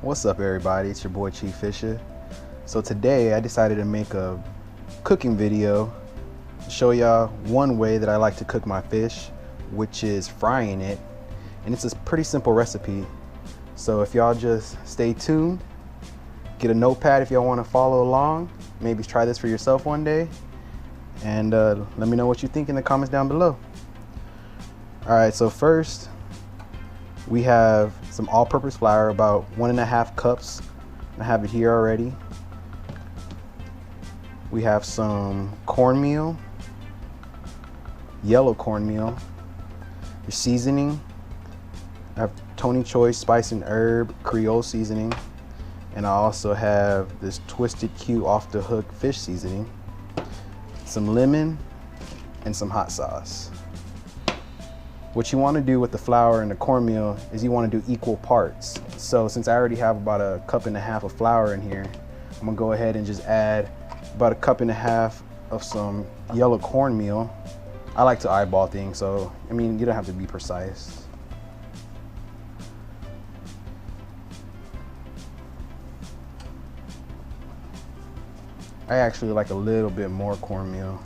What's up, everybody? It's your boy Chief Fisha. So today I decided to make a cooking video to show y'all one way that I like to cook my fish, which is frying it. And it's a pretty simple recipe. So if y'all just stay tuned, get a notepad if y'all want to follow along, maybe try this for yourself one day, and let me know what you think in the comments down below. All right, so first we have some all-purpose flour, about 1.5 cups. I have it here already. We have some cornmeal, yellow cornmeal, your seasoning. I have Tony Chachere spice and herb Creole seasoning, and I also have this Twisted Q off the hook fish seasoning, some lemon, and some hot sauce. What you want to do with the flour and the cornmeal is you want to do equal parts. So since I already have about 1.5 cups of flour in here, I'm gonna go ahead and just add about 1.5 cups of some yellow cornmeal. I like to eyeball things, so I mean, you don't have to be precise. I actually like a little bit more cornmeal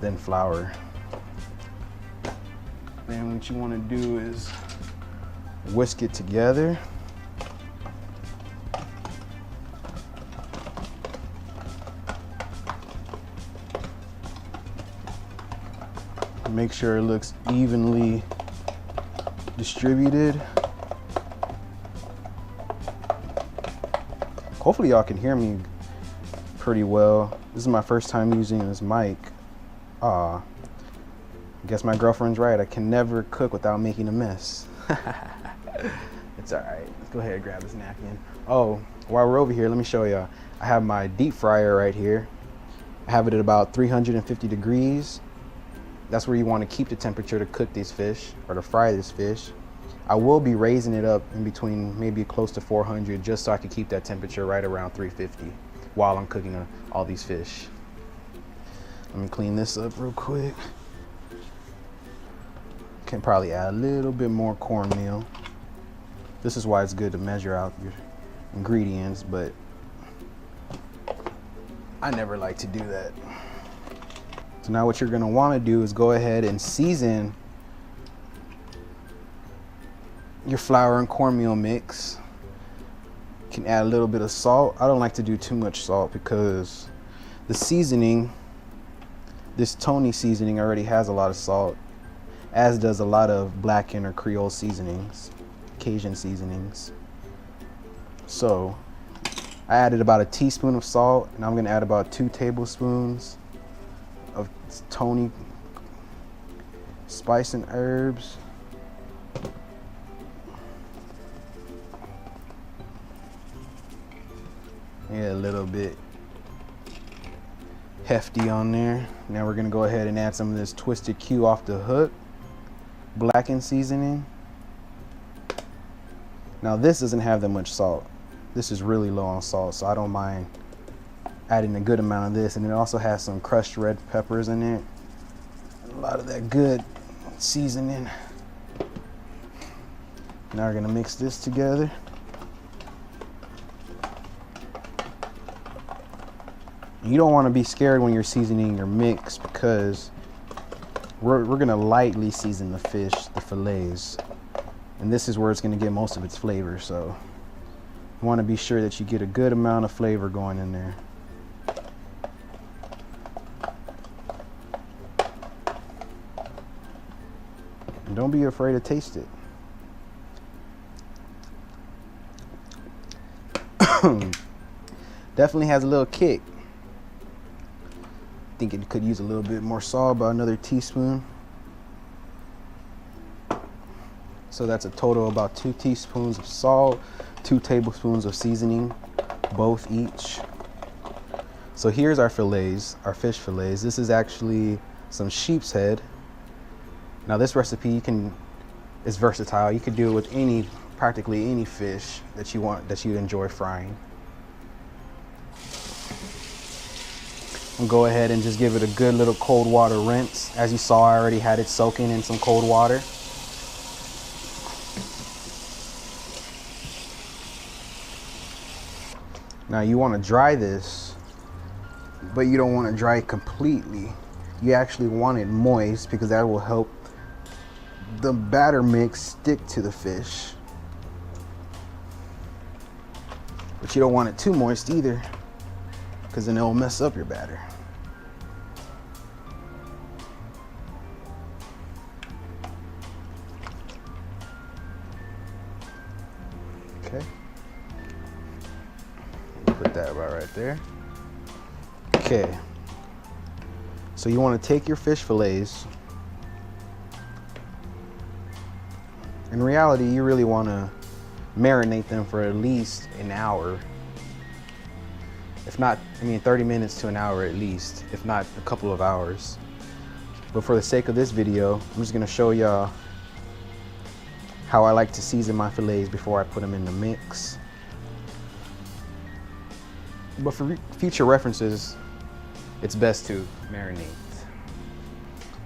than flour. Then what you want to do is whisk it together. Make sure it looks evenly distributed. Hopefully y'all can hear me pretty well. This is my first time using this mic. I guess my girlfriend's right. I can never cook without making a mess. It's all right. Let's go ahead and grab this napkin. Oh, while we're over here, let me show y'all. I have my deep fryer right here. I have it at about 350 degrees. That's where you want to keep the temperature to cook these fish or to fry this fish. I will be raising it up in between maybe close to 400 just so I can keep that temperature right around 350 while I'm cooking all these fish. Let me clean this up real quick. Can probably add a little bit more cornmeal. This is why it's good to measure out your ingredients, but I never like to do that. So now what you're gonna wanna do is go ahead and season your flour and cornmeal mix. You can add a little bit of salt. I don't like to do too much salt because the seasoning, this Tony seasoning, already has a lot of salt, as does a lot of blackened or Creole seasonings, Cajun seasonings. So I added about 1 teaspoon of salt, and I'm gonna add about 2 tablespoons of Tony spice and herbs. Yeah, a little bit hefty on there. Now we're gonna go ahead and add some of this Twisted Q off the hook blackened seasoning. Now this doesn't have that much salt. This is really low on salt, so I don't mind adding a good amount of this. And it also has some crushed red peppers in it. A lot of that good seasoning. Now we're gonna mix this together. You don't want to be scared when you're seasoning your mix because we're gonna lightly season the fish, the fillets, and this is where it's gonna get most of its flavor. So you want to be sure that you get a good amount of flavor going in there. And don't be afraid to taste it. Definitely has a little kick. I think it could use a little bit more salt, about another teaspoon. So that's a total of about 2 teaspoons of salt, 2 tablespoons of seasoning, both each. So here's our fillets, our fish fillets. This is actually some sheep's head. Now this recipe is versatile. You could do it with practically any fish that you want, that you enjoy frying. And go ahead and just give it a good little cold water rinse. As you saw, I already had it soaking in some cold water. Now you want to dry this, but you don't want to dry it completely. You actually want it moist because that will help the batter mix stick to the fish. But you don't want it too moist either, because then it will mess up your batter. Okay. Put that right there. Okay. So you want to take your fish fillets. In reality, you really want to marinate them for at least an hour. If not, 30 minutes to an hour at least, if not a couple of hours. But for the sake of this video, I'm just gonna show y'all how I like to season my fillets before I put them in the mix. But for future references, it's best to marinate.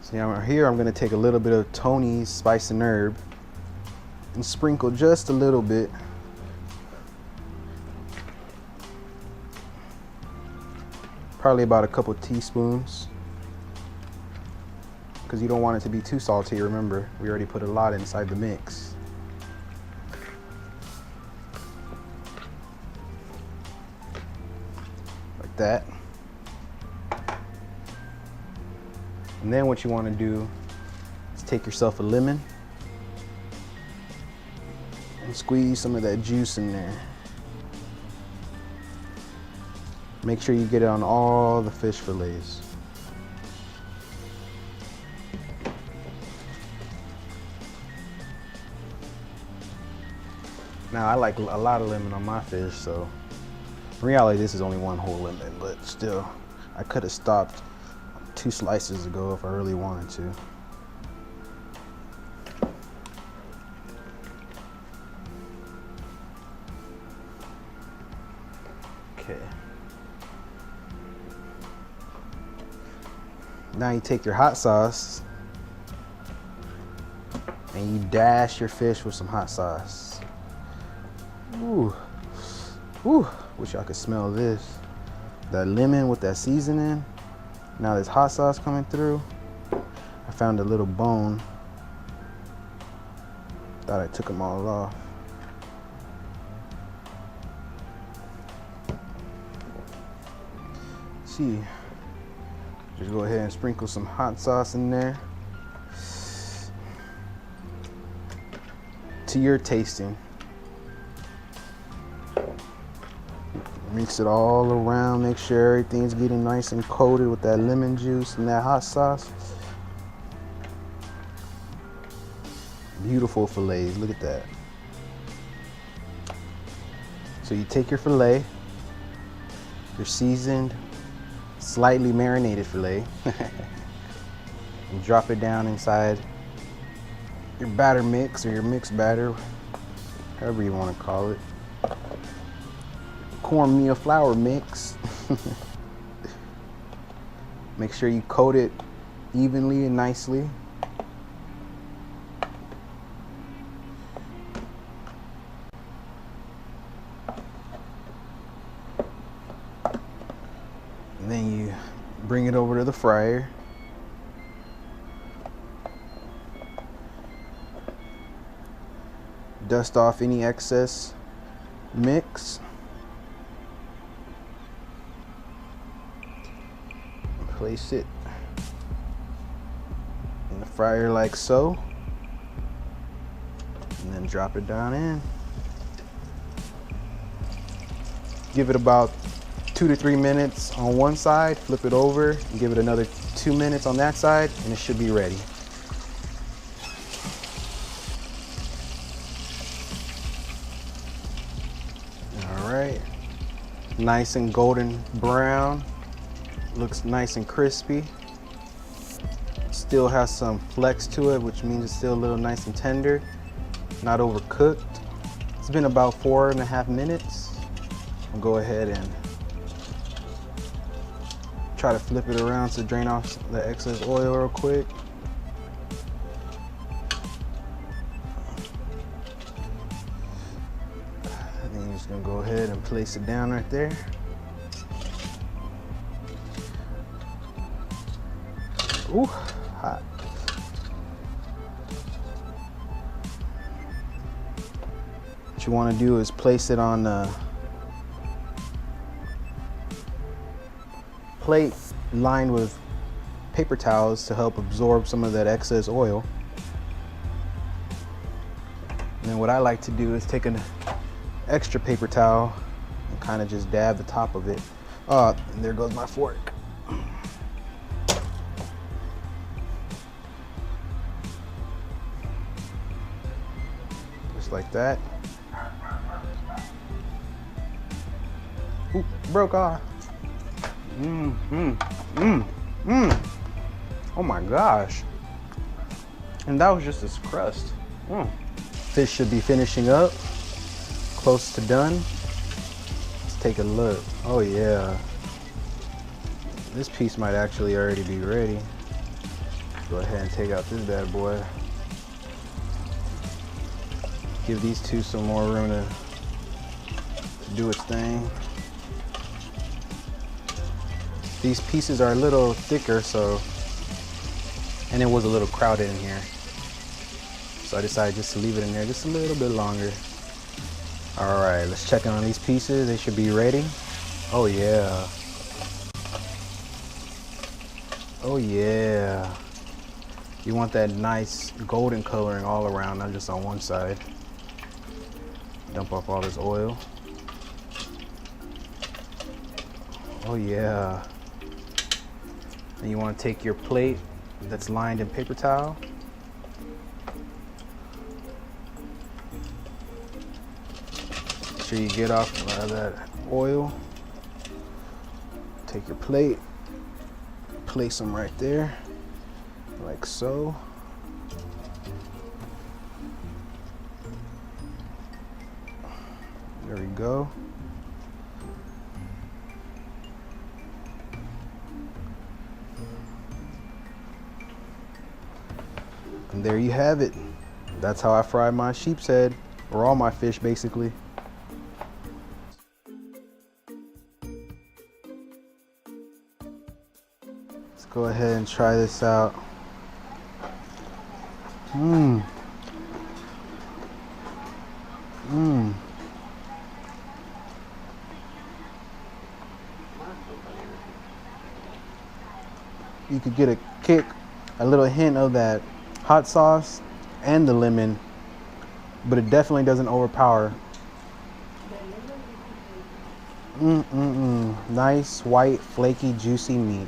So now here I'm gonna take a little bit of Tony's spice and herb and sprinkle just a little bit. Probably about a couple teaspoons, because you don't want it to be too salty. Remember, we already put a lot inside the mix. Like that. And then what you want to do is take yourself a lemon and squeeze some of that juice in there. Make sure you get it on all the fish fillets. Now I like a lot of lemon on my fish, so in reality this is only one whole lemon, but still, I could have stopped 2 slices ago if I really wanted to. Okay. Now you take your hot sauce and you dash your fish with some hot sauce. Ooh, ooh, wish y'all could smell this. That lemon with that seasoning. Now there's hot sauce coming through. I found a little bone. Thought I took them all off. See, just go ahead and sprinkle some hot sauce in there to your tasting. Mix it all around, make sure everything's getting nice and coated with that lemon juice and that hot sauce. Beautiful fillets, look at that. So you take your fillet, your seasoned, slightly marinated fillet, and drop it down inside your batter mix or your mixed batter, however you want to call it. Cornmeal flour mix. Make sure you coat it evenly and nicely. And then you bring it over to the fryer. Dust off any excess mix. Place it in the fryer like so, and then drop it down in. Give it about 2 to 3 minutes on one side, flip it over, and give it another 2 minutes on that side, and it should be ready. All right, nice and golden brown. Looks nice and crispy. Still has some flex to it, which means it's still a little nice and tender, not overcooked. It's been about 4.5 minutes. I'll go ahead and try to flip it around to drain off the excess oil real quick. And then just gonna go ahead and place it down right there. Ooh, hot. What you want to do is place it on the plate lined with paper towels to help absorb some of that excess oil. And then what I like to do is take an extra paper towel and kind of just dab the top of it. Oh, and there goes my fork. Just like that. Ooh, broke off. Oh my gosh. And that was just this crust. Fish should be finishing up. Close to done. Let's take a look. Oh yeah. This piece might actually already be ready. Go ahead and take out this bad boy. Give these two some more room to do its thing. These pieces are a little thicker, and it was a little crowded in here. So I decided just to leave it in there just a little bit longer. All right, let's check in on these pieces. They should be ready. Oh yeah. Oh yeah. You want that nice golden coloring all around, not just on one side. Dump off all this oil. Oh yeah. And you want to take your plate that's lined in paper towel. Make sure you get off that oil. Take your plate, place them right there, like so. There we go. And there you have it. That's how I fry my sheep's head, or all my fish basically. Let's go ahead and try this out. You could get a kick, a little hint of that hot sauce and the lemon, but it definitely doesn't overpower. Nice, white, flaky, juicy meat.